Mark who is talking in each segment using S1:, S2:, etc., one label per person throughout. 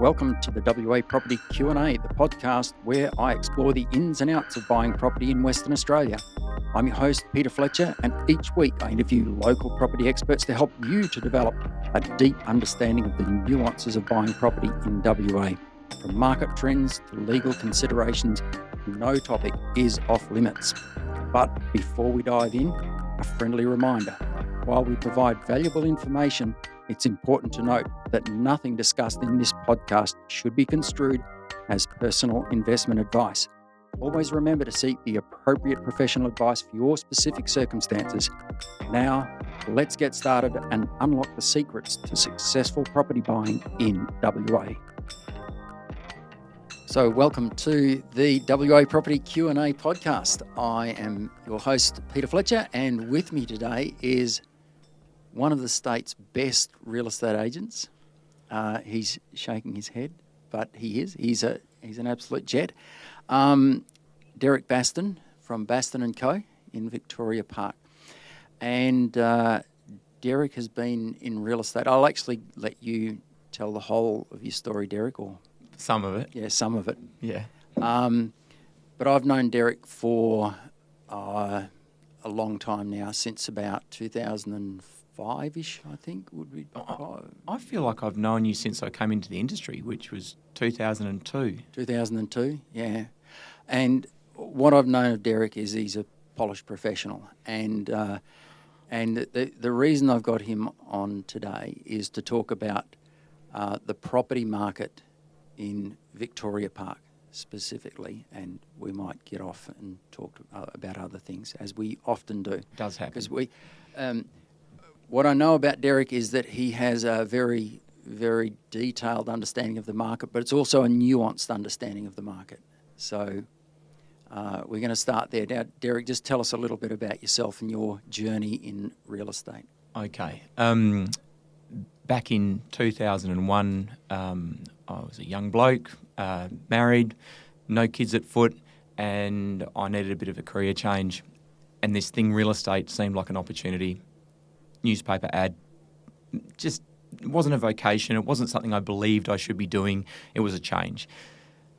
S1: Welcome to the WA Property Q&A, the podcast where I explore the ins and outs of buying property in Western Australia. I'm your host, Peter Fletcher, and each week I interview local property experts to help you to develop a deep understanding of the nuances of buying property in WA. From market trends to legal considerations, no topic is off limits. But before we dive in, a friendly reminder. While we provide valuable information, it's important to note that nothing discussed in this podcast should be construed as personal investment advice. Always remember to seek the appropriate professional advice for your specific circumstances. Now, let's get started and unlock the secrets to successful property buying in WA. So welcome to the WA Property Q&A podcast. I am your host, Peter Fletcher, and with me today is one of the state's best real estate agents. He's shaking his head, but he is. He's an absolute jet. Derek Baston from Baston & Co. in Victoria Park. And Derek has been in real estate. I'll actually let you tell the whole of your story, Derek, or...
S2: Some of it.
S1: Yeah, some of it.
S2: Yeah.
S1: But I've known Derek for a long time now, since about 2005-ish, I think, would be.
S2: I feel like I've known you since I came into the industry, which was 2002.
S1: 2002, yeah. And what I've known of Derek is he's a polished professional. And the reason I've got him on today is to talk about the property market in Victoria Park specifically, and we might get off and talk about other things, as we often do.
S2: It does happen.
S1: Because what I know about Derek is that he has a very, very detailed understanding of the market, but it's also a nuanced understanding of the market. So we're going to start there. Now, Derek, just tell us a little bit about yourself and your journey in real estate.
S2: Okay. Back in 2001, I was a young bloke, married, no kids at foot, and I needed a bit of a career change. And this thing, real estate, seemed like an opportunity. Newspaper ad, just it wasn't a vocation. It wasn't something I believed I should be doing. It was a change.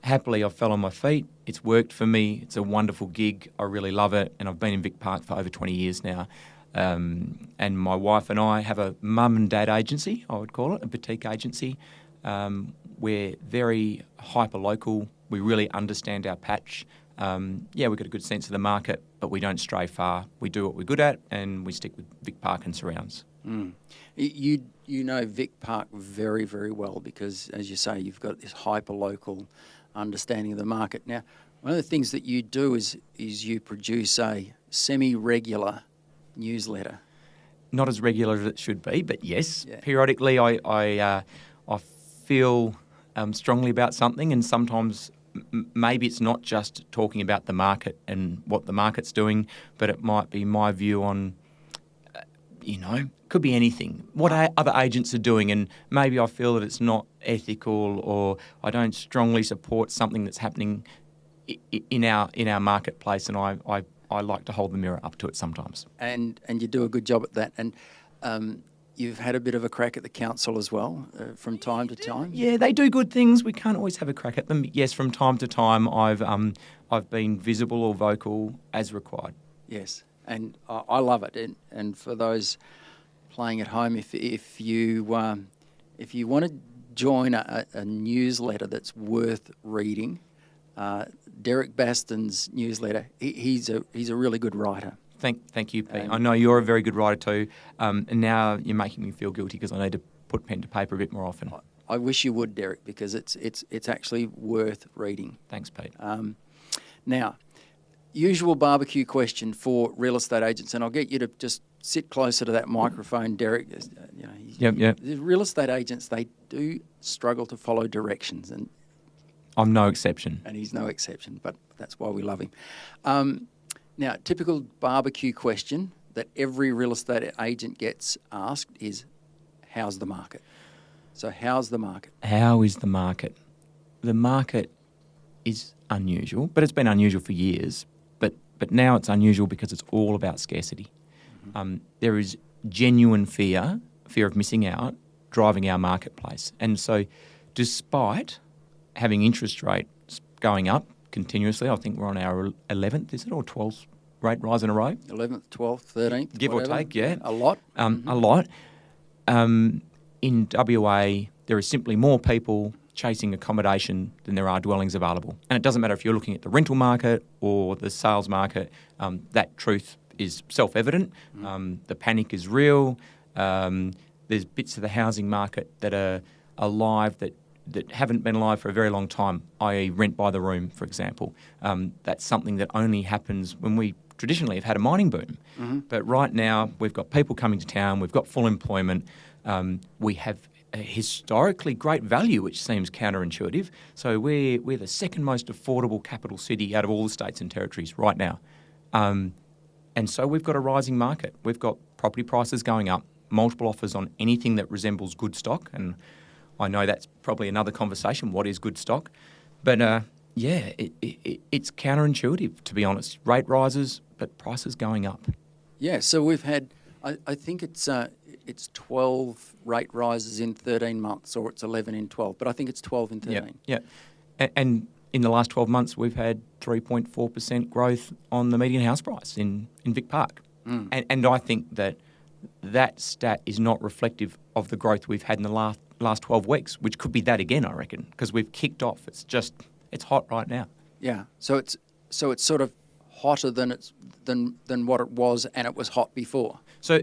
S2: Happily, I fell on my feet. It's worked for me. It's a wonderful gig. I really love it. And I've been in Vic Park for over 20 years now. And my wife and I have a mum and dad agency, I would call it, a boutique agency. We're very hyper-local. We really understand our patch. We've got a good sense of the market, but we don't stray far. We do what we're good at, and we stick with Vic Park and surrounds.
S1: Mm. You know Vic Park very, very well because, as you say, you've got this hyper-local understanding of the market. Now, one of the things that you do is you produce a semi-regular newsletter.
S2: Not as regular as it should be, but yes, periodically I feel strongly about something, and sometimes maybe it's not just talking about the market and what the market's doing, but it might be my view on, could be anything, what other agents are doing, and maybe I feel that it's not ethical or I don't strongly support something that's happening in our marketplace, and I like to hold the mirror up to it sometimes. And
S1: you do a good job at that. And you've had a bit of a crack at the council as well from time to time.
S2: Yeah, they do good things. We can't always have a crack at them. Yes, from time to time I've been visible or vocal as required.
S1: Yes, and I love it. And for those playing at home, if you want to join a newsletter that's worth reading, Derek Baston's newsletter, he's a really good writer.
S2: Thank you, Pete. I know you're a very good writer too, and now you're making me feel guilty because I need to put pen to paper a bit more often.
S1: I wish you would, Derek, because it's actually worth reading.
S2: Thanks, Pete.
S1: Now, usual barbecue question for real estate agents, and I'll get you to just sit closer to that microphone, Derek.
S2: Yep.
S1: Real estate agents, they do struggle to follow directions, and
S2: I'm no exception.
S1: And he's no exception, but that's why we love him. Now, typical barbecue question that every real estate agent gets asked is, how's the market? So how's the market?
S2: How is the market? The market is unusual, but it's been unusual for years. But now it's unusual because it's all about scarcity. Mm-hmm. There is genuine fear of missing out, driving our marketplace. And so despite having interest rates going up continuously. I think we're on our 11th, is it, or 12th rate rise in a row?
S1: 11th, 12th, 13th,
S2: give
S1: whatever.
S2: or take, yeah.
S1: A lot.
S2: A lot. In WA, there is simply more people chasing accommodation than there are dwellings available. And it doesn't matter if you're looking at the rental market or the sales market, that truth is self-evident. The panic is real. There's bits of the housing market that are alive that haven't been alive for a very long time, i.e. rent by the room, for example. That's something that only happens when we traditionally have had a mining boom. But right now, we've got people coming to town, we've got full employment, we have a historically great value, which seems counterintuitive. So we're the second most affordable capital city out of all the states and territories right now. And so we've got a rising market. We've got property prices going up, multiple offers on anything that resembles good stock. And I know that's probably another conversation, what is good stock? But it's counterintuitive, to be honest. Rate rises, but prices going up.
S1: Yeah, so we've had, I think it's 12 rate rises in 13 months, or it's 11 in 12, but I think it's 12 in 13.
S2: Yeah. And in the last 12 months, we've had 3.4% growth on the median house price in Vic Park. And I think that stat is not reflective of the growth we've had in the last 12 weeks, which could be that again, I reckon, because we've kicked off. It's hot right now. Yeah.
S1: So it's sort of hotter than what it was, and it was hot before.
S2: So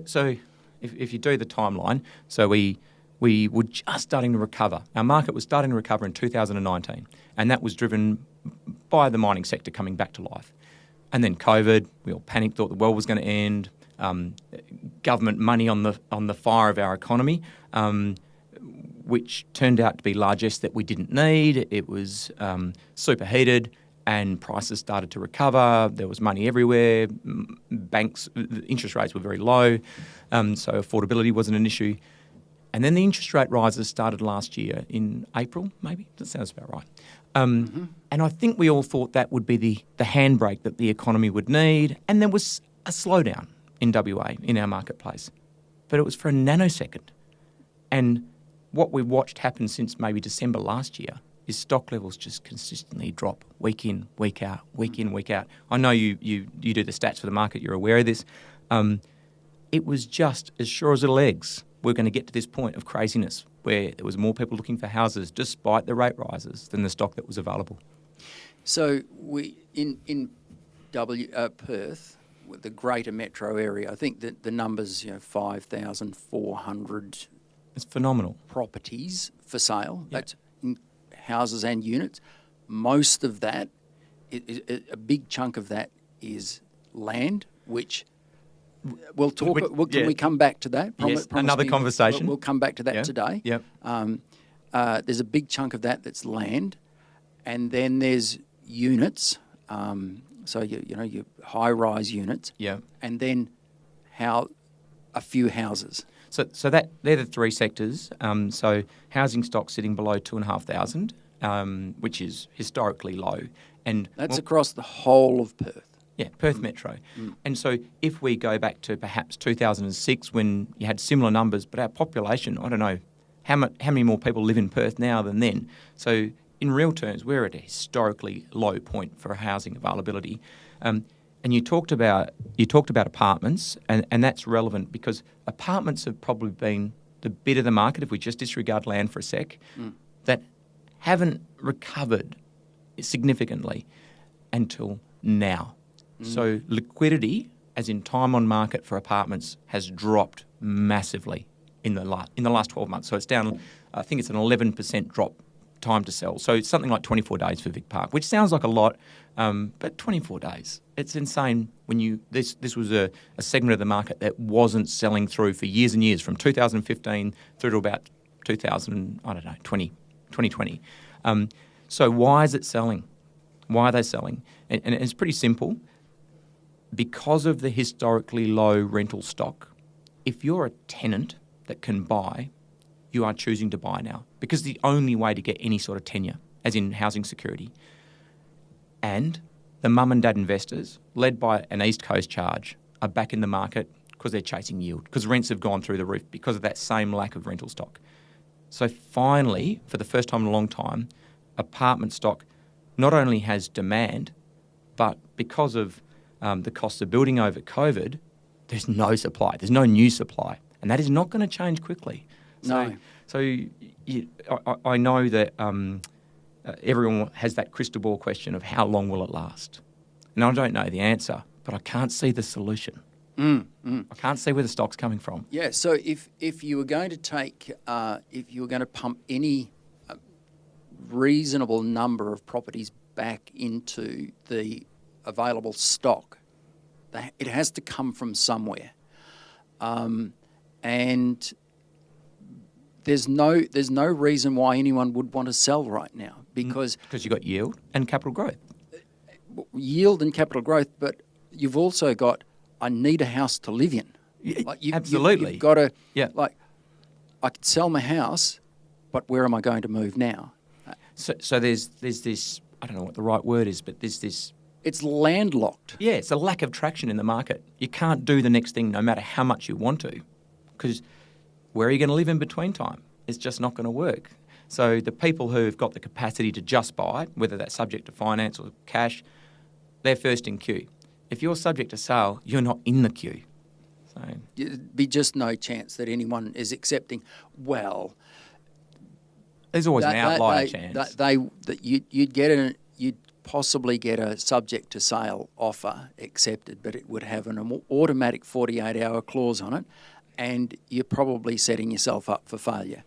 S2: if you do the timeline, so we were just starting to recover. Our market was starting to recover in 2019, and that was driven by the mining sector coming back to life. And then COVID, we all panicked, thought the world was going to end. Government money on the fire of our economy, which turned out to be largesse that we didn't need. It was superheated, and prices started to recover. There was money everywhere. Banks, interest rates were very low, so affordability wasn't an issue. And then the interest rate rises started last year in April, maybe? That sounds about right. And I think we all thought that would be the handbrake that the economy would need, and there was a slowdown in WA, in our marketplace. But it was for a nanosecond. And what we've watched happen since maybe December last year is stock levels just consistently drop week in, week out, week in, week out. I know you do the stats for the market, you're aware of this. It was just as sure as little eggs we're going to get to this point of craziness where there was more people looking for houses despite the rate rises than the stock that was available.
S1: So we in Perth, the greater metro area, I think that the numbers, 5,400.
S2: It's phenomenal.
S1: Properties for sale.
S2: Yeah.
S1: That's in houses and units. Most of that, a big chunk of that is land, which we'll talk. Can we come back to that?
S2: Yes, another conversation.
S1: We'll come back to that today.
S2: Yep.
S1: There's a big chunk of that that's land, and then there's units. So your high-rise units.
S2: Yeah. And
S1: then a few houses.
S2: So that they're the three sectors. So housing stock sitting below 2,500, which is historically low, and
S1: that's across the whole of Perth.
S2: Yeah, Perth Metro. And so if we go back to perhaps 2006 when you had similar numbers, but our population, I don't know, how many more people live in Perth now than then? So in real terms, we're at a historically low point for housing availability. And you talked about apartments, and that's relevant because apartments have probably been the bit of the market, if we just disregard land for a sec, that haven't recovered significantly until now. So liquidity, as in time on market for apartments, has dropped massively in the last 12 months. So it's down, I think it's an 11% drop time to sell. So it's something like 24 days for Vic Park, which sounds like a lot, but 24 days. It's insane when this was a segment of the market that wasn't selling through for years and years, from 2015 through to about 2020. So why is it selling? Why are they selling? And it's pretty simple. Because of the historically low rental stock, if you're a tenant that can buy, you are choosing to buy now because the only way to get any sort of tenure, as in housing security. And the mum and dad investors, led by an East Coast charge, are back in the market because they're chasing yield, because rents have gone through the roof because of that same lack of rental stock. So finally, for the first time in a long time, apartment stock not only has demand, but because of the cost of building over COVID, there's no supply. There's no new supply. And that is not going to change quickly.
S1: No.
S2: I know that everyone has that crystal ball question of how long will it last? And I don't know the answer, but I can't see the solution. I can't see where the stock's coming from.
S1: Yeah, so if you were going to pump any reasonable number of properties back into the available stock, it has to come from somewhere. And there's no reason why anyone would want to sell right now because
S2: you've got yield and capital growth.
S1: Yield and capital growth, but you've also got, I need a house to live in.
S2: Absolutely.
S1: You've got to, I could sell my house, but where am I going to move now?
S2: So there's this, I don't know what the right word is, but there's this...
S1: It's landlocked.
S2: Yeah, it's a lack of traction in the market. You can't do the next thing no matter how much you want to, because where are you going to live in between time? It's just not going to work. So the people who've got the capacity to just buy, whether that's subject to finance or cash, they're first in queue. If you're subject to sale, you're not in the queue. So
S1: there'd be just no chance that anyone is accepting, well...
S2: There's always an outlier chance.
S1: You'd possibly get a subject to sale offer accepted, but it would have an automatic 48-hour clause on it, and you're probably setting yourself up for failure.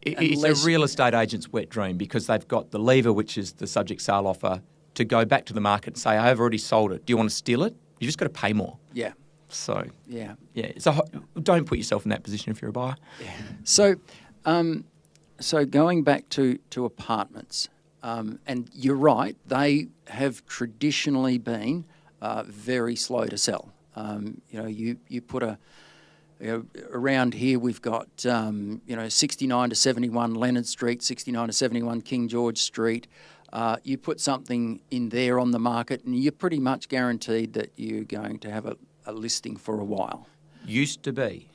S2: It's a real estate agent's wet dream because they've got the lever, which is the subject sale offer, to go back to the market and say, I've already sold it. Do you want to steal it? You just got to pay more.
S1: Yeah.
S2: So
S1: yeah.
S2: So don't put yourself in that position if you're a buyer.
S1: Yeah. So going back to apartments, and you're right, they have traditionally been very slow to sell. You put around here we've got 69 to 71 Leonard Street, 69 to 71 King George Street. You put something in there on the market, and you're pretty much guaranteed that you're going to have a listing for a while.
S2: Used to be,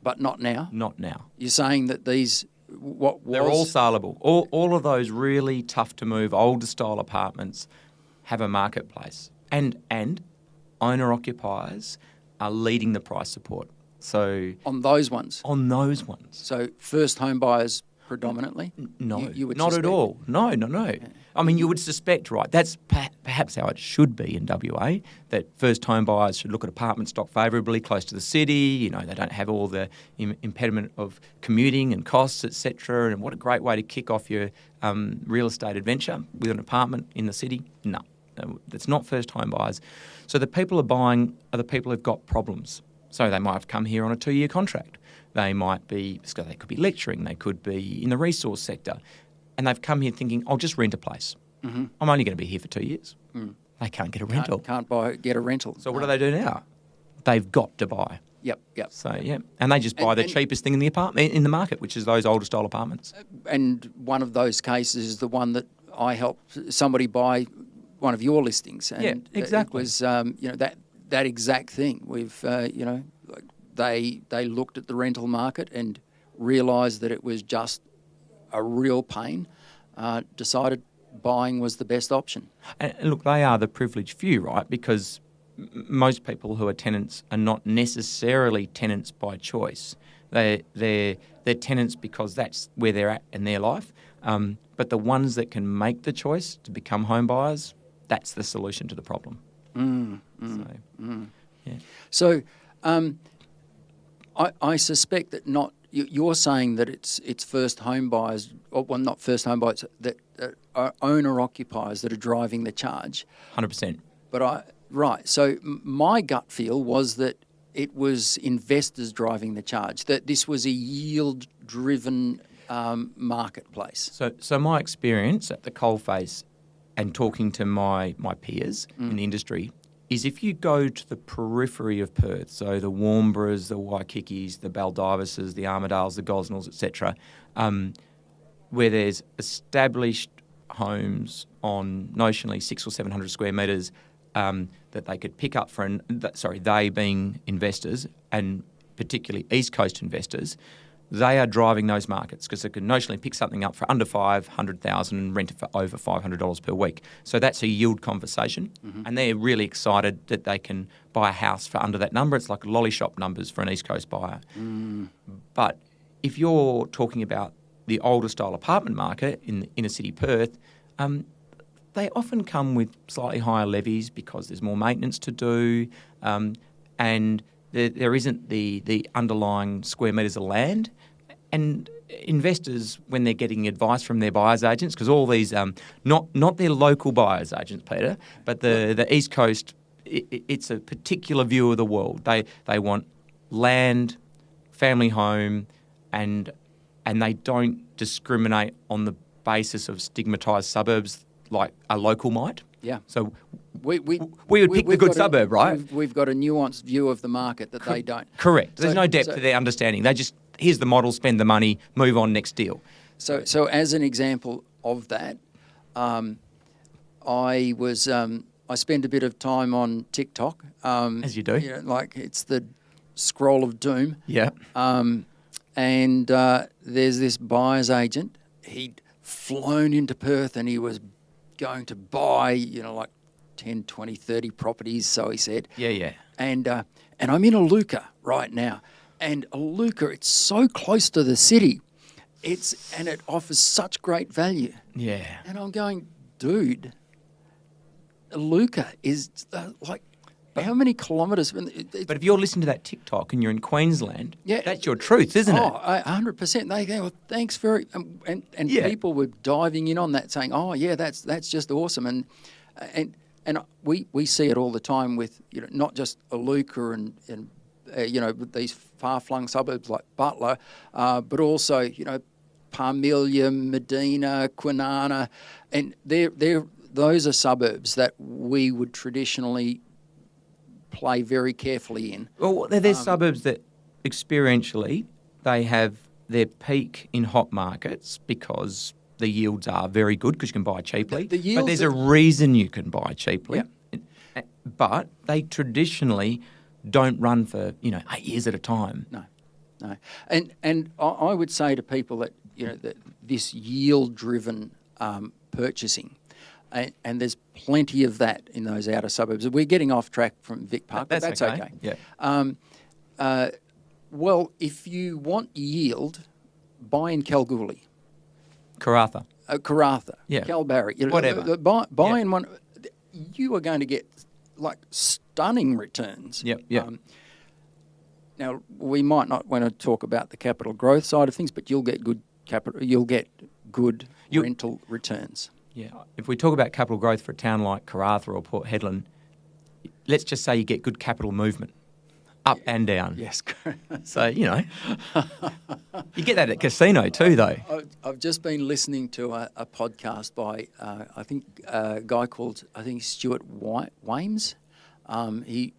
S1: but not now.
S2: Not now.
S1: You're saying that these.
S2: They're all saleable. All of those really tough to move older style apartments have a marketplace, and owner occupiers are leading the price support. So
S1: on those ones.
S2: So
S1: first home buyers predominantly.
S2: No,
S1: you would
S2: not
S1: suspect.
S2: at all. No. Yeah. I mean, you would suspect, right? That's perhaps how it should be in WA. That first home buyers should look at apartment stock favourably, close to the city. They don't have all the impediment of commuting and costs, etc. And what a great way to kick off your real estate adventure with an apartment in the city. No, that's not first home buyers. So the people who are buying are the people who've got problems. So they might have come here on a 2-year contract. They could be lecturing. They could be in the resource sector. And they've come here thinking, I'll just rent a place. Mm-hmm. I'm only going to be here for 2 years. Mm. They can't get a rental.
S1: Can't get a rental.
S2: So what do they do now? They've got to buy.
S1: Yep.
S2: So, yeah. And they just buy the cheapest thing in the market, which is those older style apartments.
S1: And one of those cases is the one that I helped somebody buy one of your listings. And
S2: yeah, exactly.
S1: It was, that exact thing. We've, they looked at the rental market and realised that it was just a real pain, decided buying was the best option.
S2: And look, they are the privileged few, right? Because most people who are tenants are not necessarily tenants by choice. They're tenants because that's where they're at in their life. But the ones that can make the choice to become home buyers, that's the solution to the problem.
S1: So I suspect that not. You're saying that it's first home buyers, well, not first home buyers, that are owner occupiers that are driving the charge.
S2: 100%.
S1: Right. So my gut feel was that it was investors driving the charge. That this was a yield-driven marketplace.
S2: So my experience at the coalface and talking to my peers in the industry is if you go to the periphery of Perth, so the Warnbras, the Waikikis, the Baldivises, the Armadales, the Gosnells, etc., where there's established homes on notionally 600 or 700 square metres that they could pick up they being investors and particularly East Coast investors, they are driving those markets because they can notionally pick something up for under $500,000 and rent it for over $500 per week. So that's a yield conversation, and they're really excited that they can buy a house for under that number. It's like lolly shop numbers for an East Coast buyer. But if you're talking about the older style apartment market in the inner city Perth, they often come with slightly higher levies because there's more maintenance to do, and there isn't the underlying square metres of land. And investors, when they're getting advice from their buyers agents, because all these, not their local buyers agents, Peter, but the East Coast, it's a particular view of the world. They want land, family home, and they don't discriminate on the basis of stigmatised suburbs like a local might.
S1: Yeah.
S2: So we would pick the good suburb, right?
S1: We've got a nuanced view of the market that they don't.
S2: Correct. There's no depth to their understanding. They just, here's the model, spend the money, move on, next deal.
S1: So as an example of that, I spend a bit of time on TikTok.
S2: As you do.
S1: Like it's the scroll of doom.
S2: Yeah.
S1: And there's this buyer's agent. He'd flown into Perth and he was going to buy, like 10, 20, 30 properties, so he said.
S2: Yeah.
S1: And I'm in Iluka right now. And Iluka, it's so close to the city. And it offers such great value.
S2: Yeah.
S1: And I'm going, dude, Iluka is how many kilometres?
S2: But if you're listening to that TikTok and you're in Queensland,
S1: yeah,
S2: that's your truth, isn't it?
S1: 100%. They go, well, thanks very, and
S2: yeah.
S1: People were diving in on that, saying, oh yeah, that's just awesome, and we see it all the time with not just Iluka and these far-flung suburbs like Butler, but also Parmelia, Medina, Kwinana, and those are suburbs that we would traditionally play very carefully in.
S2: Well, they're suburbs that experientially they have their peak in hot markets because the yields are very good because you can buy cheaply. But there's a reason you can buy cheaply. Yeah. But they traditionally don't run for 8 years at a time.
S1: No. And I would say to people that that this yield-driven purchasing. And there's plenty of that in those outer suburbs. We're getting off track from Vic Park, but that's okay.
S2: Yeah.
S1: Well, if you want yield, buy in Kalgoorlie.
S2: Karratha.
S1: Yeah. Kalbarri.
S2: Whatever.
S1: Buy in one. You are going to get stunning returns.
S2: Yep.
S1: Now, we might not want to talk about the capital growth side of things, but you'll get good capital. You'll get good rental returns.
S2: Yeah. If we talk about capital growth for a town like Karratha or Port Hedland, let's just say you get good capital movement, up and down.
S1: Yes.
S2: So, you get that at casino too, though.
S1: I've just been listening to a podcast by, a guy called, Stuart Wames. He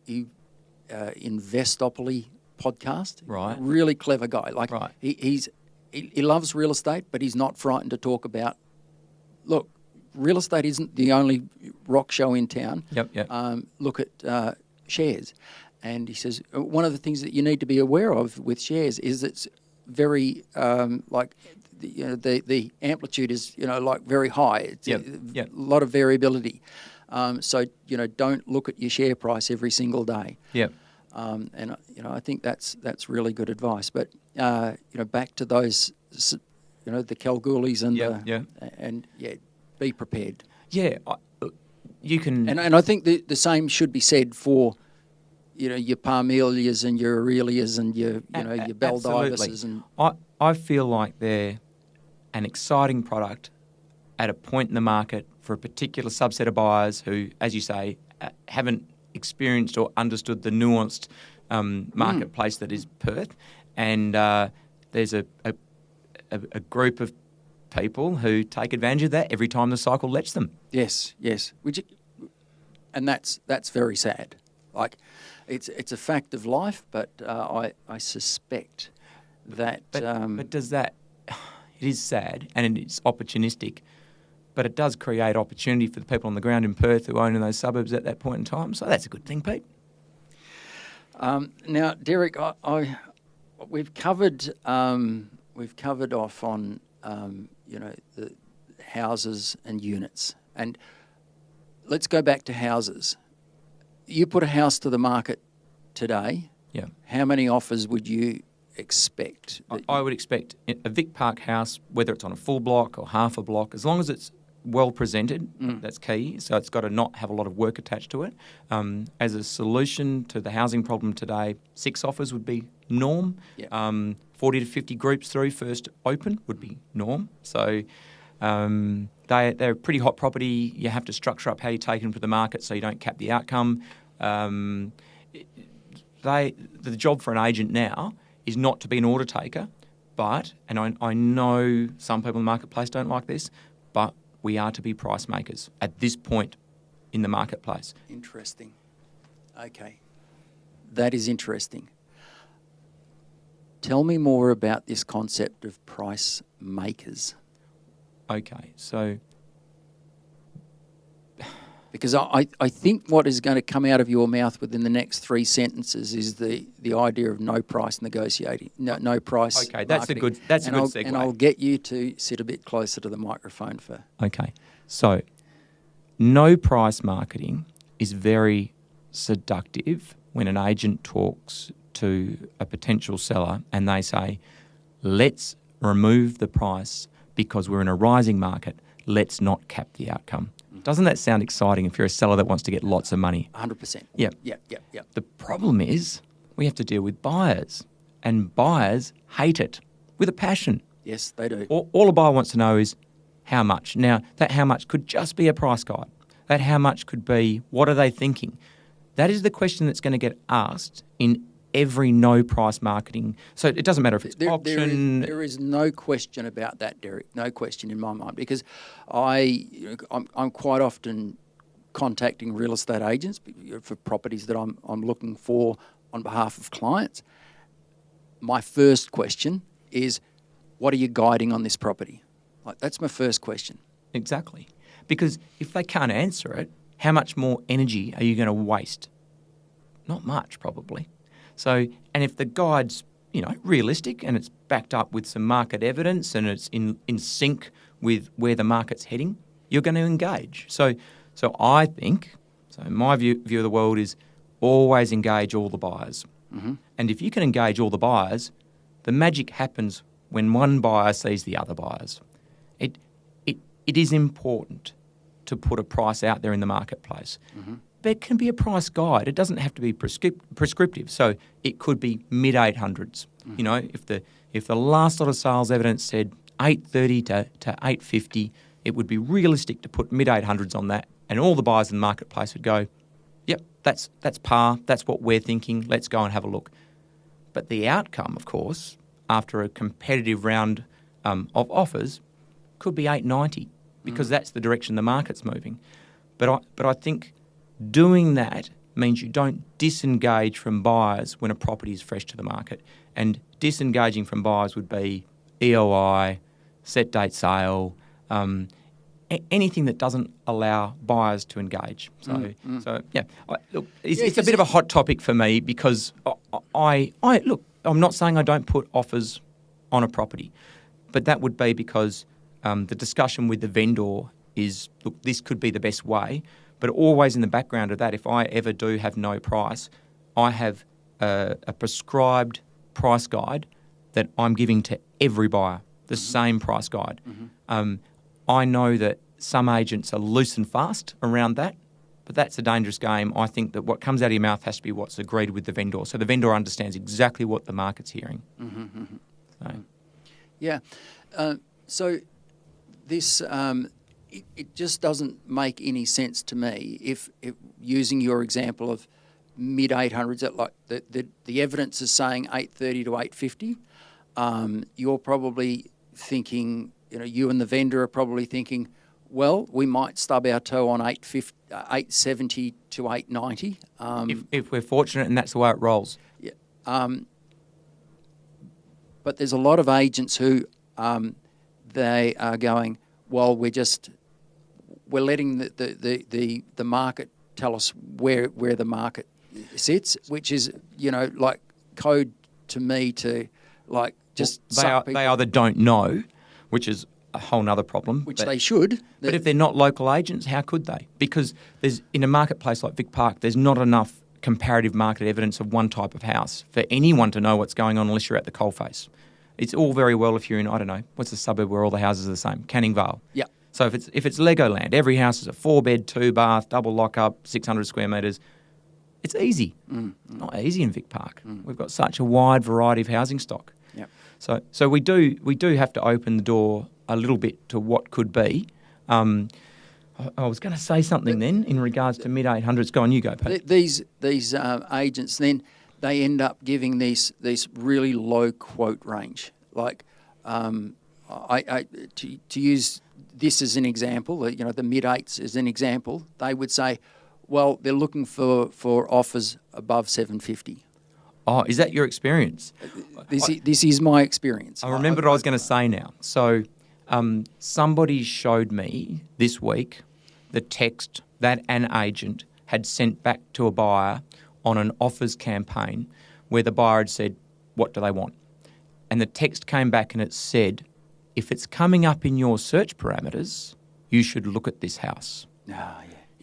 S1: Investopoly podcast.
S2: Right.
S1: Really clever guy.
S2: Right.
S1: He loves real estate, but he's not frightened to talk about, look, real estate isn't the only rock show in town.
S2: Yep.
S1: Look at shares. And he says one of the things that you need to be aware of with shares is it's very the amplitude is very high. It's a lot of variability. So don't look at your share price every single day.
S2: Yep.
S1: And I think that's really good advice. But back to those the Kalgoorlies and be prepared.
S2: Yeah, you can.
S1: And I think the same should be said for your Parmelias and your Aurelias and your your Baldivises. And
S2: I feel like they're an exciting product at a point in the market for a particular subset of buyers who, as you say, haven't experienced or understood the nuanced marketplace that is Perth. And there's a group of people who take advantage of that every time the cycle lets them.
S1: Yes. And that's very sad. Like, it's a fact of life, but I suspect that.
S2: But does that? It is sad and it's opportunistic, but it does create opportunity for the people on the ground in Perth who own in those suburbs at that point in time. So that's a good thing, Pete.
S1: Now, Derek, I we've covered off on the houses and units, and let's go back to houses. You put a house to the market today.
S2: Yeah.
S1: How many offers would you expect?
S2: I would expect a Vic Park house, whether it's on a full block or half a block, as long as it's well presented, that's key. So it's got to not have a lot of work attached to it. As a solution to the housing problem today, 6 offers would be norm.
S1: Yeah.
S2: 40 to 50 groups through first open would be norm. So they're a pretty hot property. You have to structure up how you take them to the market so you don't cap the outcome. The job for an agent now is not to be an order taker, but, and I know some people in the marketplace don't like this, but we are to be price makers at this point in the marketplace.
S1: Interesting. Okay. That is interesting. Tell me more about this concept of price makers.
S2: Okay, so...
S1: Because I think what is going to come out of your mouth within the next 3 sentences is the idea of no price negotiating, no price.
S2: Okay, that's
S1: marketing.
S2: a good segue.
S1: And I'll get you to sit a bit closer to the microphone for.
S2: Okay, so no price marketing is very seductive when an agent talks to a potential seller and they say, let's remove the price because we're in a rising market. Let's not cap the outcome. Doesn't that sound exciting if you're a seller that wants to get lots of money?
S1: 100%.
S2: Yeah.
S1: Yeah.
S2: The problem is we have to deal with buyers, and buyers hate it with a passion.
S1: Yes, they do.
S2: All a buyer wants to know is how much. Now, that how much could just be a price guide. That how much could be what are they thinking? That is the question that's going to get asked in every no price marketing. So it doesn't matter if it's auction.
S1: There is no question about that, Derek. No question in my mind, because I'm quite often contacting real estate agents for properties that I'm looking for on behalf of clients. My first question is, what are you guiding on this property? Like, that's my first question.
S2: Exactly. Because if they can't answer it, how much more energy are you going to waste? Not much, probably. So, and if the guide's, realistic and it's backed up with some market evidence and it's in sync with where the market's heading, you're going to engage. So I think, my view of the world is always engage all the buyers. Mm-hmm. And if you can engage all the buyers, the magic happens when one buyer sees the other buyers. It is important to put a price out there in the marketplace. Mm-hmm. There can be a price guide. It doesn't have to be prescriptive. So it could be mid-800s. Mm-hmm. If the last lot of sales evidence said 830 to 850, it would be realistic to put mid-800s on that, and all the buyers in the marketplace would go, yep, that's par, that's what we're thinking, let's go and have a look. But the outcome, of course, after a competitive round of offers, could be 890 because that's the direction the market's moving. But I think doing that means you don't disengage from buyers when a property is fresh to the market. And disengaging from buyers would be EOI, set date sale, anything that doesn't allow buyers to engage. So yeah, look, it's a bit of a hot topic for me because I look, I'm not saying I don't put offers on a property, but that would be because the discussion with the vendor is, look, this could be the best way. But always in the background of that, if I ever do have no price, I have a prescribed price guide that I'm giving to every buyer, the same price guide. Mm-hmm. I know that some agents are loose and fast around that, but that's a dangerous game. I think that what comes out of your mouth has to be what's agreed with the vendor. So the vendor understands exactly what the market's hearing. Mm-hmm, mm-hmm. So.
S1: Yeah. So this... It just doesn't make any sense to me if using your example of mid-800s, like the evidence is saying 830 to 850, you're probably thinking, you and the vendor are probably thinking, well, we might stub our toe on 870 to 890.
S2: If we're fortunate and that's the way it rolls.
S1: Yeah. But there's a lot of agents who they are going, well, we're letting the market tell us where the market sits, which is, like code to me to like just
S2: They either don't know, which is a whole nother problem.
S1: Which they should.
S2: But if they're not local agents, how could they? Because in a marketplace like Vic Park, there's not enough comparative market evidence of one type of house for anyone to know what's going on unless you're at the coalface. It's all very well if you're in, I don't know, what's the suburb where all the houses are the same? Canning Vale.
S1: Yeah.
S2: So if it's Legoland, every house is a 4-bed, 2-bath, double lock-up, 600 square metres. It's easy. Not easy in Vic Park. We've got such a wide variety of housing stock.
S1: Yep.
S2: So we do have to open the door a little bit to what could be. I was going to say something then in regards to mid-800s. Go on, you go, Pete.
S1: These agents then they end up giving these really low quote range. Like to use this as an example, the mid-8s as an example, they would say, well, they're looking for offers above 750.
S2: Oh, is that your experience?
S1: This is my experience.
S2: I remember what I was going to say now. So somebody showed me this week the text that an agent had sent back to a buyer on an offers campaign where the buyer had said, what do they want? And the text came back and it said, if it's coming up in your search parameters, you should look at this house.
S1: Yeah.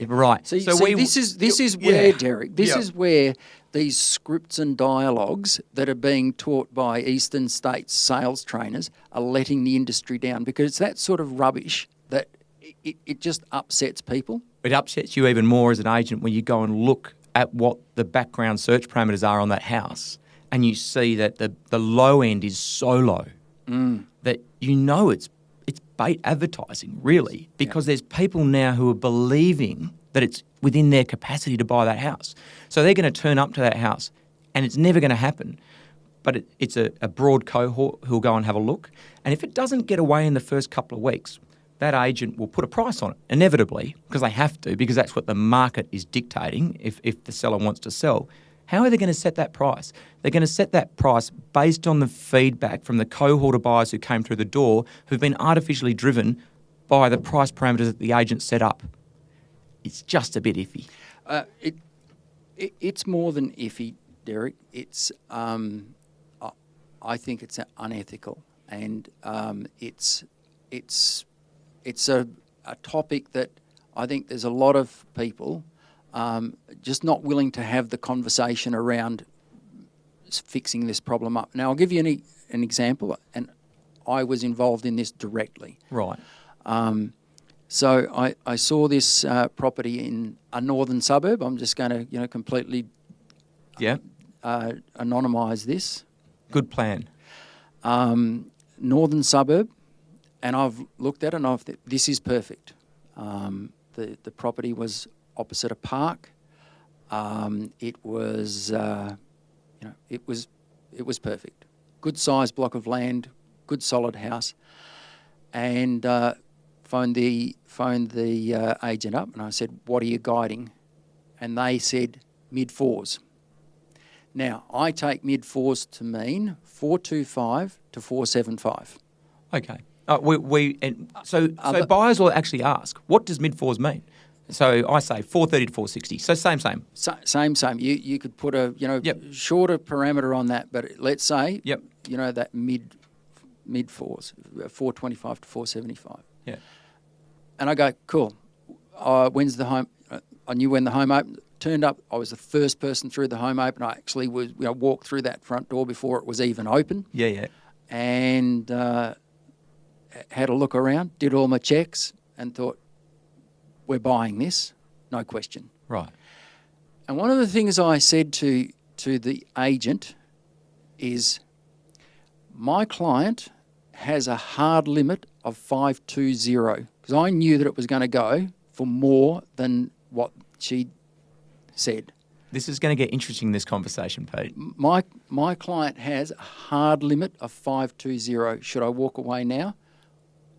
S2: Right.
S1: So this is where, Derek, this is where these scripts and dialogues that are being taught by Eastern States sales trainers are letting the industry down, because it's that sort of rubbish that it just upsets people.
S2: It upsets you even more as an agent when you go and look at what the background search parameters are on that house and you see that the low end is so low that it's bait advertising, really, because there's people now who are believing that it's within their capacity to buy that house. So they're going to turn up to that house and it's never going to happen. But it's a broad cohort who'll go and have a look. And if it doesn't get away in the first couple of weeks, that agent will put a price on it, inevitably, because they have to, because that's what the market is dictating if the seller wants to sell. How are they going to set that price? They're going to set that price based on the feedback from the cohort of buyers who came through the door who've been artificially driven by the price parameters that the agent set up. It's just a bit iffy.
S1: It's more than iffy, Derek. It's I think it's unethical, and it's a topic that I think there's a lot of people just not willing to have the conversation around fixing this problem up. Now, I'll give you an example, and I was involved in this directly.
S2: Right.
S1: So I saw this property in a northern suburb. I'm just going to, completely anonymise this.
S2: Good plan.
S1: Northern suburb, and I've looked at it and I've thought, this is perfect. The property was opposite a park. It was perfect. Good sized block of land, good solid house, and phoned the agent up, and I said, "What are you guiding?" And they said mid-4s. Now I take mid-4s to mean 425 to 475.
S2: Okay. So buyers will actually ask, what does mid-4s mean? So I say 430 to 460. So same.
S1: Same. You could put a shorter parameter on that, but let's say that mid-4s, 425 to 475.
S2: Yeah.
S1: And I go, cool. When's the home? I knew when the home opened. Turned up. I was the first person through the home open. I actually walked through that front door before it was even open.
S2: Yeah.
S1: And had a look around, did all my checks, and thought, we're buying this, no question.
S2: Right.
S1: And one of the things I said to the agent is, my client has a hard limit of 520, because I knew that it was going to go for more than what she said.
S2: This is going to get interesting, this conversation, Pete.
S1: My client has a hard limit of 520. Should I walk away now?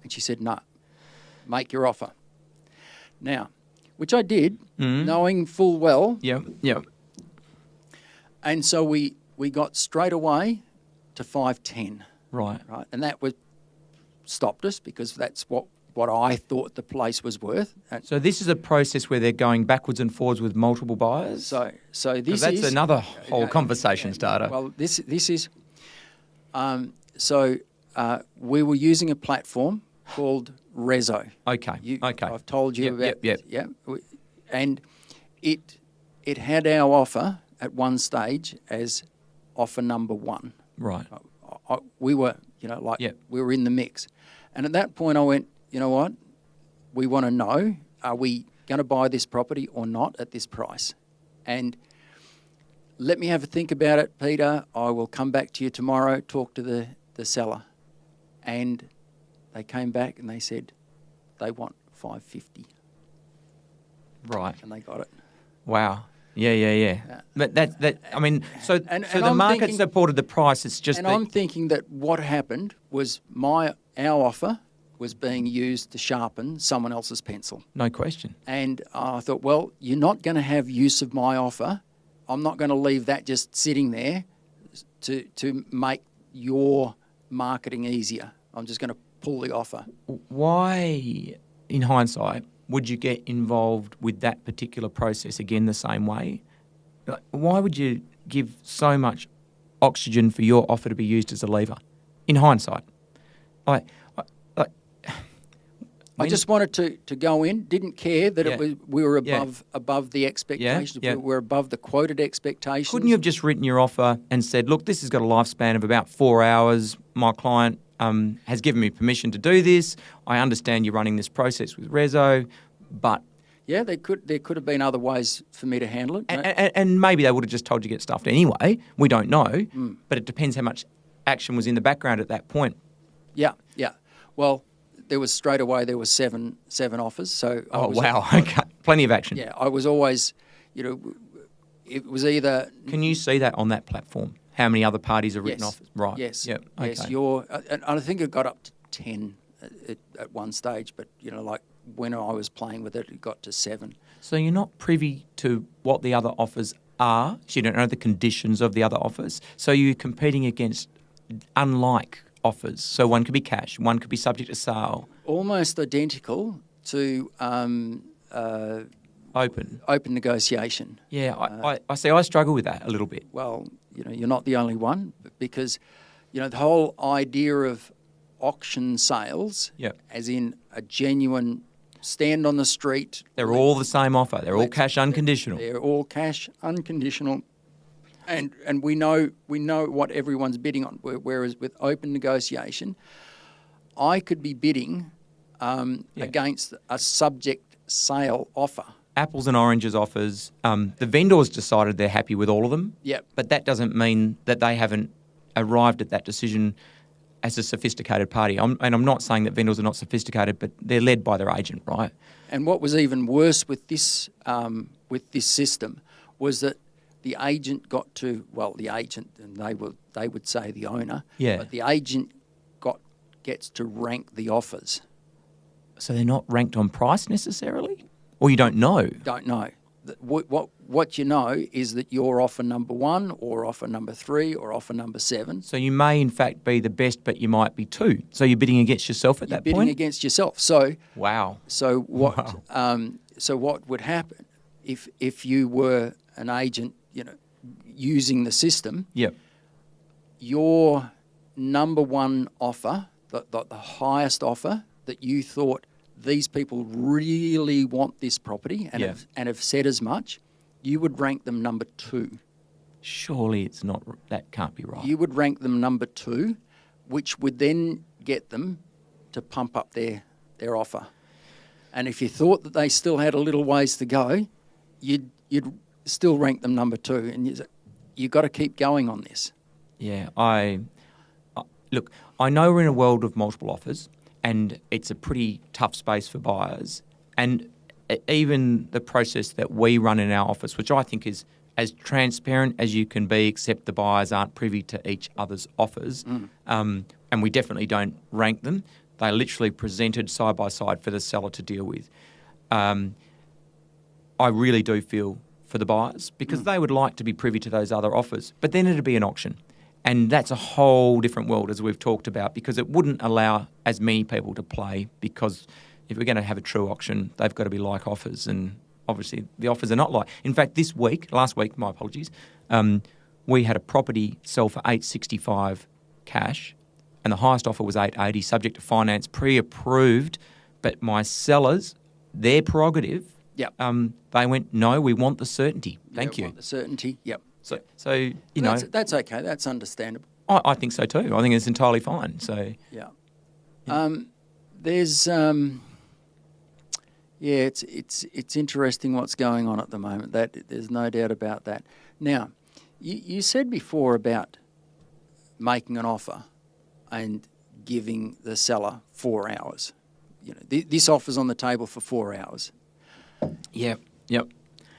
S1: And she said, no, make your offer. Now, which I did, knowing full well.
S2: Yeah.
S1: And so we got straight away to 510.
S2: Right.
S1: And that stopped us, because that's what what I thought the place was worth. And
S2: So this is a process where they're going backwards and forwards with multiple buyers?
S1: so
S2: 'Cause
S1: this
S2: that's
S1: is
S2: another whole conversation starter.
S1: Well, this is we were using a platform called Rezo.
S2: Okay.
S1: I've told you about
S2: Yep.
S1: it. Yeah, and it had our offer at one stage as offer number one.
S2: Right.
S1: We were, we were in the mix. And at that point I went, you know what? We want to know, are we going to buy this property or not at this price? And let me have a think about it, Peter. I will come back to you tomorrow, talk to the seller. And they came back and they said they want 550.
S2: Right.
S1: And they got it.
S2: Wow. Yeah. But I mean, so
S1: And
S2: the
S1: I'm
S2: market
S1: thinking-
S2: supported the price. It's just
S1: And
S2: that
S1: I'm thinking that what happened was our offer was being used to sharpen someone else's pencil.
S2: no question.
S1: And I thought, well, you're not going to have use of my offer. I'm not going to leave that just sitting there to make your marketing easier. I'm just going to pull the offer.
S2: Why, in hindsight, would you get involved with that particular process again the same way? Like, why would you give so much oxygen for your offer to be used as a lever? In hindsight,
S1: I just wanted to go in, didn't care that
S2: Yeah.
S1: we were
S2: Yeah.
S1: above the expectations.
S2: Yeah.
S1: We were above the quoted expectations.
S2: couldn't you have just written your offer and said, look, this has got a lifespan of about 4 hours. My client has given me permission to do this. I understand you're running this process with Rezo, but...
S1: Yeah, there could have been other ways for me to handle it.
S2: And maybe they would have just told you to get stuffed anyway. We don't know. But it depends how much action was in the background at that point.
S1: Yeah. Well, there was straight away seven offers. So
S2: Wow. Okay. Plenty of action.
S1: Yeah, I was always, it was either.
S2: Can you see that on that platform? How many other parties have written offers? Right.
S1: Yes.
S2: Yep.
S1: Yes.
S2: Okay.
S1: And I think it got up to 10 at one stage, but like when I was playing with it, it got to 7.
S2: So you're not privy to what the other offers are. So you don't know the conditions of the other offers. So you're competing against unlike offers. So one could be cash, one could be subject to sale.
S1: Almost identical to
S2: Open
S1: negotiation.
S2: Yeah, I see. I struggle with that a little bit.
S1: Well, you're not the only one, because the whole idea of auction sales,
S2: Yep.
S1: as in a genuine stand on the street.
S2: They're all the same offer. They're all cash unconditional.
S1: They're all cash unconditional, and we know what everyone's bidding on. Whereas with open negotiation, I could be bidding against a subject sale offer.
S2: Apples and oranges offers. The vendors decided they're happy with all of them.
S1: Yep.
S2: But that doesn't mean that they haven't arrived at that decision as a sophisticated party. I'm not saying that vendors are not sophisticated, but they're led by their agent, right?
S1: And what was even worse with this system was that the agent got to, well, the agent, and they would say the owner,
S2: Yeah.
S1: but the agent gets to rank the offers.
S2: So they're not ranked on price necessarily? Or you don't know?
S1: Don't know. What you know is that you're offer number 1 or offer number 3 or offer number 7.
S2: So you may in fact be the best, but you might be 2. So you're bidding against yourself at
S1: You're
S2: that
S1: bidding
S2: point?
S1: against yourself. So
S2: Wow.
S1: So what?
S2: Wow.
S1: So what would happen if you were an agent, using the system?
S2: Yep.
S1: Your number 1 offer, the highest offer that you thought these people really want this property and have said as much, you would rank them number 2.
S2: Surely it's not. That can't be right.
S1: You would rank them number 2, which would then get them to pump up their offer. And if you thought that they still had a little ways to go, you'd still rank them number 2, and you've got to keep going on this.
S2: Yeah, look, I know we're in a world of multiple offers, and it's a pretty tough space for buyers. And even the process that we run in our office, which I think is as transparent as you can be, except the buyers aren't privy to each other's offers, and we definitely don't rank them. They're literally presented side by side for the seller to deal with. I really do feel for the buyers, because they would like to be privy to those other offers. But then it'd be an auction. And that's a whole different world, as we've talked about, because it wouldn't allow as many people to play, because if we're going to have a true auction, they've got to be like offers, and obviously the offers are not like. In fact, last week, my apologies, we had a property sell for $865 cash, and the highest offer was $880, subject to finance, pre-approved. But my sellers, their prerogative,
S1: Yep.
S2: they went, no, we want the certainty. Thank you.
S1: Want the certainty. Yep.
S2: So you know,
S1: that's okay. That's understandable.
S2: I think so too. I think it's entirely fine. So
S1: Yeah. There's it's interesting what's going on at the moment. That there's no doubt about that. Now, you said before about making an offer and giving the seller 4 hours. You know, this offer's on the table for 4 hours.
S2: Yep.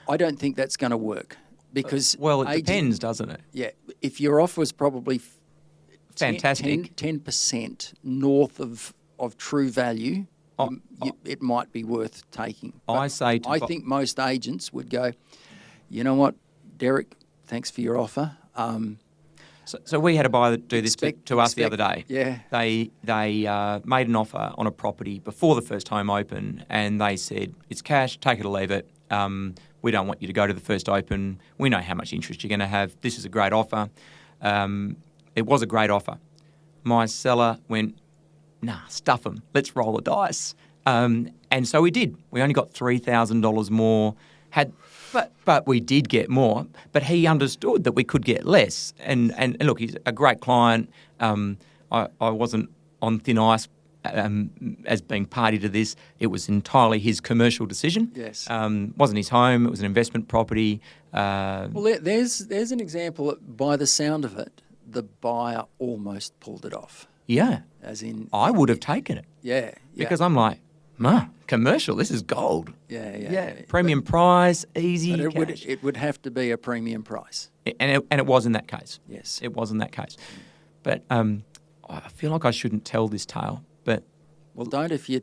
S1: I don't think that's going to work because
S2: Well, it depends, doesn't it?
S1: Yeah, if your offer was probably
S2: Fantastic.
S1: 10% north of true value, it might be worth taking. But I think most agents would go, you know what, Derek, thanks for your offer.
S2: So we had a buyer that do this to us the other day.
S1: Yeah.
S2: They made an offer on a property before the first home open, and they said, it's cash, take it or leave it. We don't want you to go to the first open. We know how much interest you're going to have. This is a great offer. It was a great offer. My seller went, nah, stuff them. Let's roll the dice. And so we did. We only got $3,000 more. But we did get more. But he understood that we could get less. And look, he's a great client. I wasn't on thin ice as being party to this. It was entirely his commercial decision.
S1: Yes.
S2: Wasn't his home. It was an investment property.
S1: Well, there's an example that, by the sound of it, the buyer almost pulled it off.
S2: Yeah.
S1: As in,
S2: I would have taken it.
S1: Yeah.
S2: Because I'm like, commercial, this is gold.
S1: Yeah.
S2: Premium price, easy
S1: But
S2: cash.
S1: it would have to be a premium price.
S2: And it was in that case.
S1: Yes.
S2: It was in that case. But I feel like I shouldn't tell this tale. But
S1: Well, don't if you.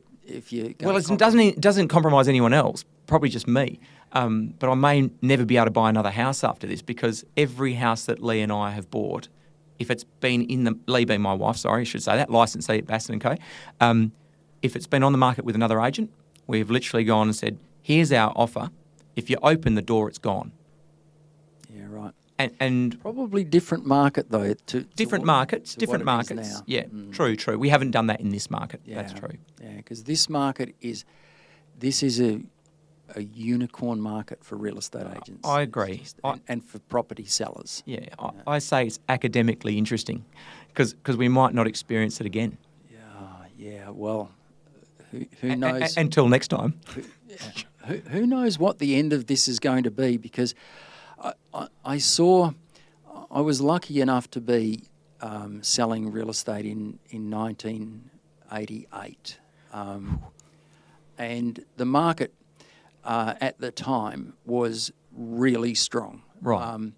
S2: well, it doesn't compromise anyone else. Probably just me. But I may never be able to buy another house after this, because every house that Lee and I have bought, if it's been Lee being my wife, sorry, I should say that, licensee at Baston & Co. If it's been on the market with another agent, we've literally gone and said, here's our offer. If you open the door, it's gone.
S1: Yeah, right.
S2: And
S1: probably different market though.
S2: different markets.
S1: Now.
S2: Yeah, true. We haven't done that in this market.
S1: Yeah,
S2: that's true.
S1: Yeah, because this market is a unicorn market for real estate agents.
S2: I agree.
S1: And for property sellers.
S2: Yeah, I say it's academically interesting because we might not experience it again.
S1: Yeah. Well, who knows?
S2: Until next time.
S1: Who knows what the end of this is going to be? Because I was lucky enough to be selling real estate in 1988, and the market at the time was really strong.
S2: Right.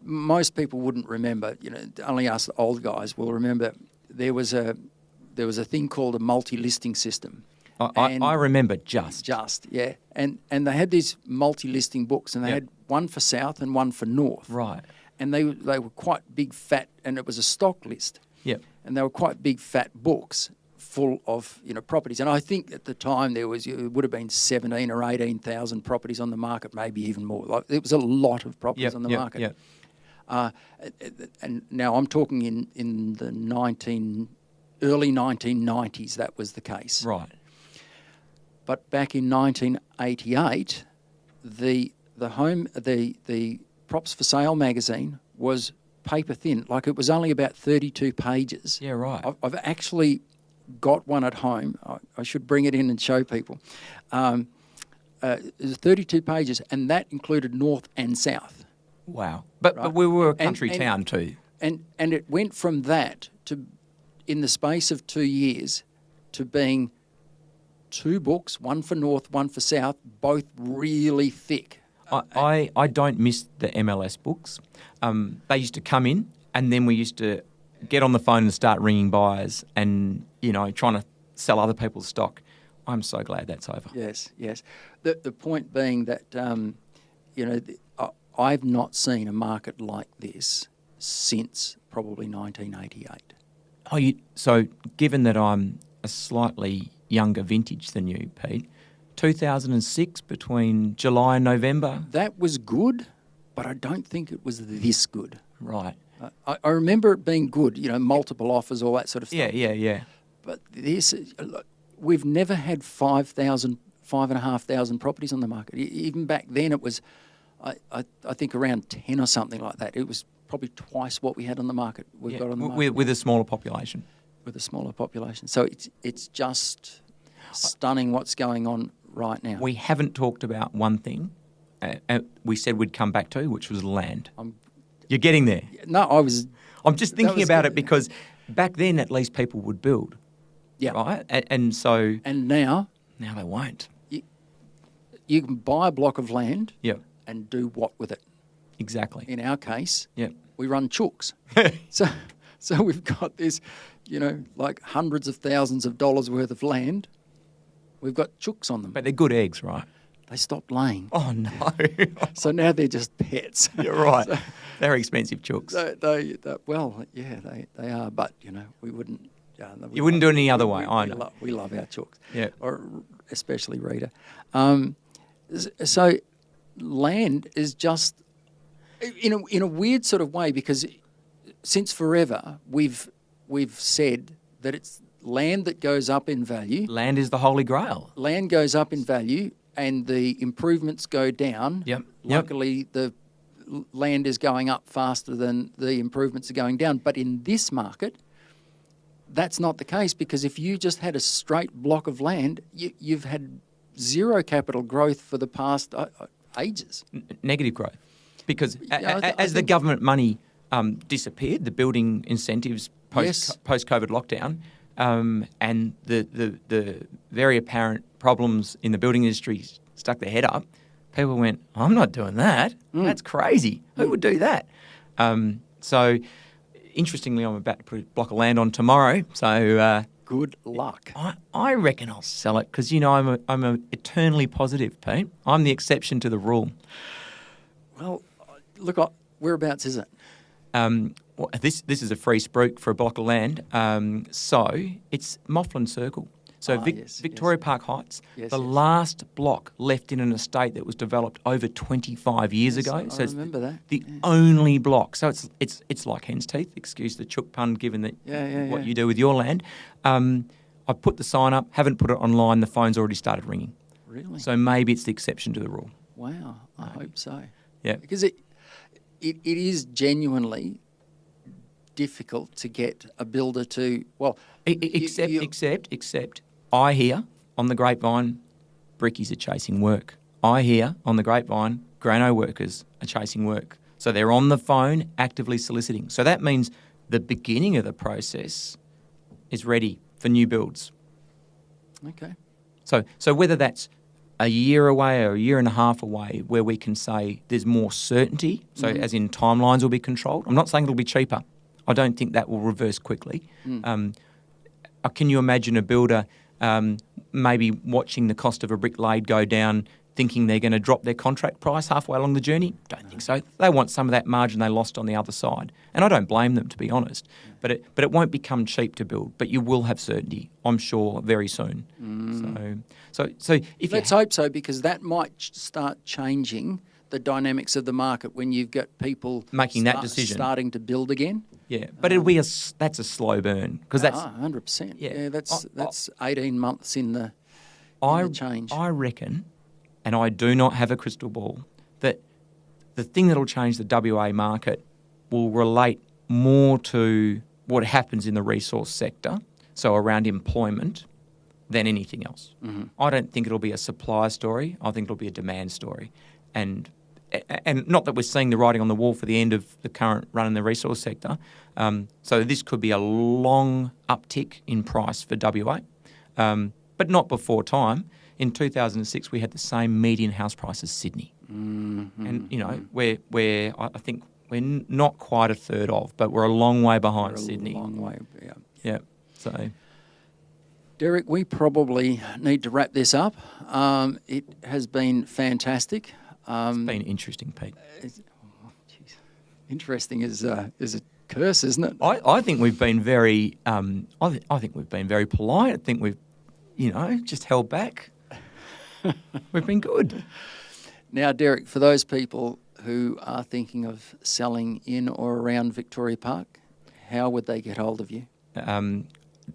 S1: Most people wouldn't remember. Only us old guys will remember. There was a thing called a multi-listing system.
S2: I remember just.
S1: Yeah. And they had these multi-listing books, and they had one for South and one for North.
S2: Right.
S1: And they were quite big, fat, and it was a stock list.
S2: Yep.
S1: And they were quite big, fat books full of properties. And I think at the time it would have been 17 or 18,000 properties on the market, maybe even more. It was a lot of properties on the market.
S2: Yep.
S1: And now I'm talking in the early 1990s. That was the case.
S2: Right.
S1: But back in 1988, the Props for Sale magazine was paper thin. Like, it was only about 32 pages.
S2: Yeah, right.
S1: I've actually got one at home. I should bring it in and show people. It was 32 pages, and that included North and South.
S2: Wow. But we were a country town too.
S1: And it went from that to, in the space of 2 years, to being 2 books, one for North, one for South, both really thick.
S2: I don't miss the MLS books. They used to come in, and then we used to get on the phone and start ringing buyers and, trying to sell other people's stock. I'm so glad that's over.
S1: Yes. The point being that, I've not seen a market like this since probably 1988.
S2: So given that I'm a slightly younger vintage than you, Pete, 2006 between July and November?
S1: That was good, but I don't think it was this good.
S2: Right.
S1: I remember it being good, multiple offers, all that sort of stuff.
S2: Yeah.
S1: But this, we've never had 5,500 properties on the market. Even back then it was, I think around 10 or something like that. It was probably twice what we had on the market. We've got on the market
S2: with a smaller population.
S1: With a smaller population. So it's just stunning what's going on right now.
S2: We haven't talked about one thing we said we'd come back to, which was land. You're getting there.
S1: No,
S2: I'm just thinking about it because back then at least people would build.
S1: Yeah.
S2: Right? And
S1: now
S2: they won't.
S1: You can buy a block of land
S2: Yep.
S1: and do what with it?
S2: Exactly.
S1: In our case,
S2: Yep.
S1: we run chooks. So we've got this, like hundreds of thousands of dollars worth of land. We've got chooks on them.
S2: But they're good eggs, right?
S1: They stopped laying.
S2: Oh, no.
S1: So now they're just pets.
S2: You're right. They're expensive chooks.
S1: They are. But, we wouldn't...
S2: You wouldn't do it any other way, I know.
S1: We love our chooks.
S2: Yeah.
S1: Or especially Rita. So land is just... In a weird sort of way, because since forever we've said that it's land that goes up in value.
S2: Land is the holy grail.
S1: Land goes up in value and the improvements go down.
S2: Yep.
S1: Luckily, the land is going up faster than the improvements are going down. But in this market, that's not the case, because if you just had a straight block of land, you've had zero capital growth for the past ages.
S2: Negative growth. Because
S1: I
S2: as the government money disappeared, the building incentives post-COVID lockdown, and the very apparent problems in the building industry stuck their head up, people went, I'm not doing that. That's crazy. Who would do that? So interestingly, I'm about to put a block of land on tomorrow. So
S1: good luck.
S2: I reckon I'll sell it because, I'm a eternally positive, Pete. I'm the exception to the rule.
S1: Well, look, whereabouts is it?
S2: This is a free spruik for a block of land. So it's Mifflin Circle. So Victoria Park Heights, last block left in an estate that was developed over 25 years ago. So
S1: I remember that.
S2: The only block. So it's like hen's teeth. Excuse the chook pun, given that what you do with your land. I put the sign up, haven't put it online. The phone's already started ringing.
S1: Really?
S2: So maybe it's the exception to the rule.
S1: Wow, I hope so.
S2: Yeah,
S1: because it is genuinely difficult to get a builder to
S2: except I hear on the grapevine brickies are chasing work. I hear on the grapevine grano workers are chasing work. So they're on the phone actively soliciting. So that means the beginning of the process is ready for new builds.
S1: Okay.
S2: So whether that's a year away or a year and a half away, where we can say there's more certainty, so as in timelines will be controlled. I'm not saying it'll be cheaper. I don't think that will reverse quickly. Can you imagine a builder maybe watching the cost of a brick laid go down, thinking they're going to drop their contract price halfway along the journey? Don't think so. They want some of that margin they lost on the other side. And I don't blame them, to be honest. But it won't become cheap to build. But you will have certainty, I'm sure, very soon. So if
S1: let's hope so, because that might start changing the dynamics of the market when you've got people
S2: making that decision,
S1: starting to build again.
S2: Yeah, but it'll be that's a slow burn, because that's
S1: 100%. Yeah, that's 18 months in the change.
S2: I reckon, and I do not have a crystal ball, that the thing that'll change the WA market will relate more to what happens in the resource sector, so around employment, than anything else. I don't think it'll be a supply story. I think it'll be a demand story. And not that we're seeing the writing on the wall for the end of the current run in the resource sector. So this could be a long uptick in price for WA, but not before time. In 2006, we had the same median house price as Sydney. And, we're I think we're not quite a third of, but we're a long way behind Sydney.
S1: A long way,
S2: yeah. So,
S1: Derek, we probably need to wrap this up. It has been fantastic.
S2: It's been interesting, Pete.
S1: Interesting is a curse, isn't it?
S2: I think we've been very. I think we've been very polite. I think we've, just held back. We've been good.
S1: Now, Derek, for those people who are thinking of selling in or around Victoria Park, how would they get hold of you?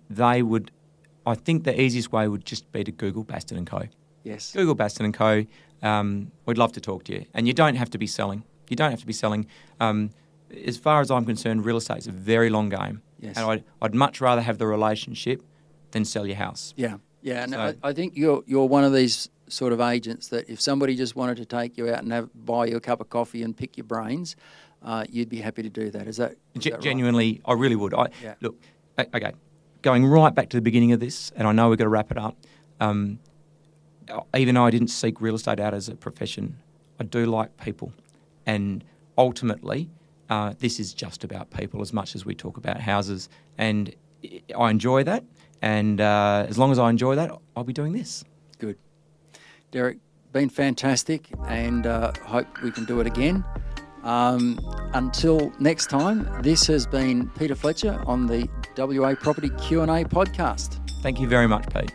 S2: They would. I think the easiest way would just be to Google Baston and Co.
S1: Yes.
S2: Google Baston and Co. We'd love to talk to you, and you don't have to be selling. You don't have to be selling. As far as I'm concerned, real estate is a very long game.
S1: Yes.
S2: And I'd much rather have the relationship than sell your house.
S1: Yeah. Yeah. And
S2: So-
S1: I think you're one of these sort of agents that if somebody just wanted to take you out and buy you a cup of coffee and pick your brains, you'd be happy to do that. Is that right?
S2: Genuinely, I really would.
S1: Yeah.
S2: Look, okay, going right back to the beginning of this, and I know we've got to wrap it up. Even though I didn't seek real estate out as a profession, I do like people. And ultimately, this is just about people as much as we talk about houses. And I enjoy that. And as long as I enjoy that, I'll be doing this.
S1: Good. Derek, been fantastic, and hope we can do it again. Until next time, this has been Peter Fletcher on the WA Property Q&A podcast.
S2: Thank you very much, Pete.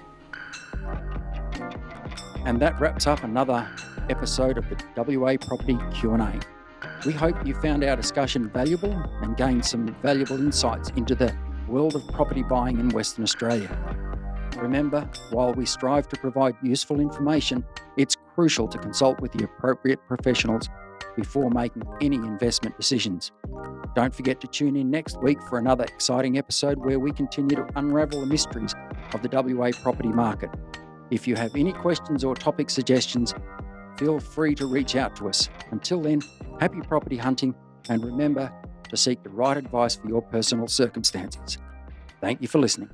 S1: And that wraps up another episode of the WA Property Q&A. We hope you found our discussion valuable and gained some valuable insights into the world of property buying in Western Australia. Remember, while we strive to provide useful information, it's crucial to consult with the appropriate professionals before making any investment decisions. Don't forget to tune in next week for another exciting episode where we continue to unravel the mysteries of the WA property market. If you have any questions or topic suggestions, feel free to reach out to us. Until then, happy property hunting, and remember to seek the right advice for your personal circumstances. Thank you for listening.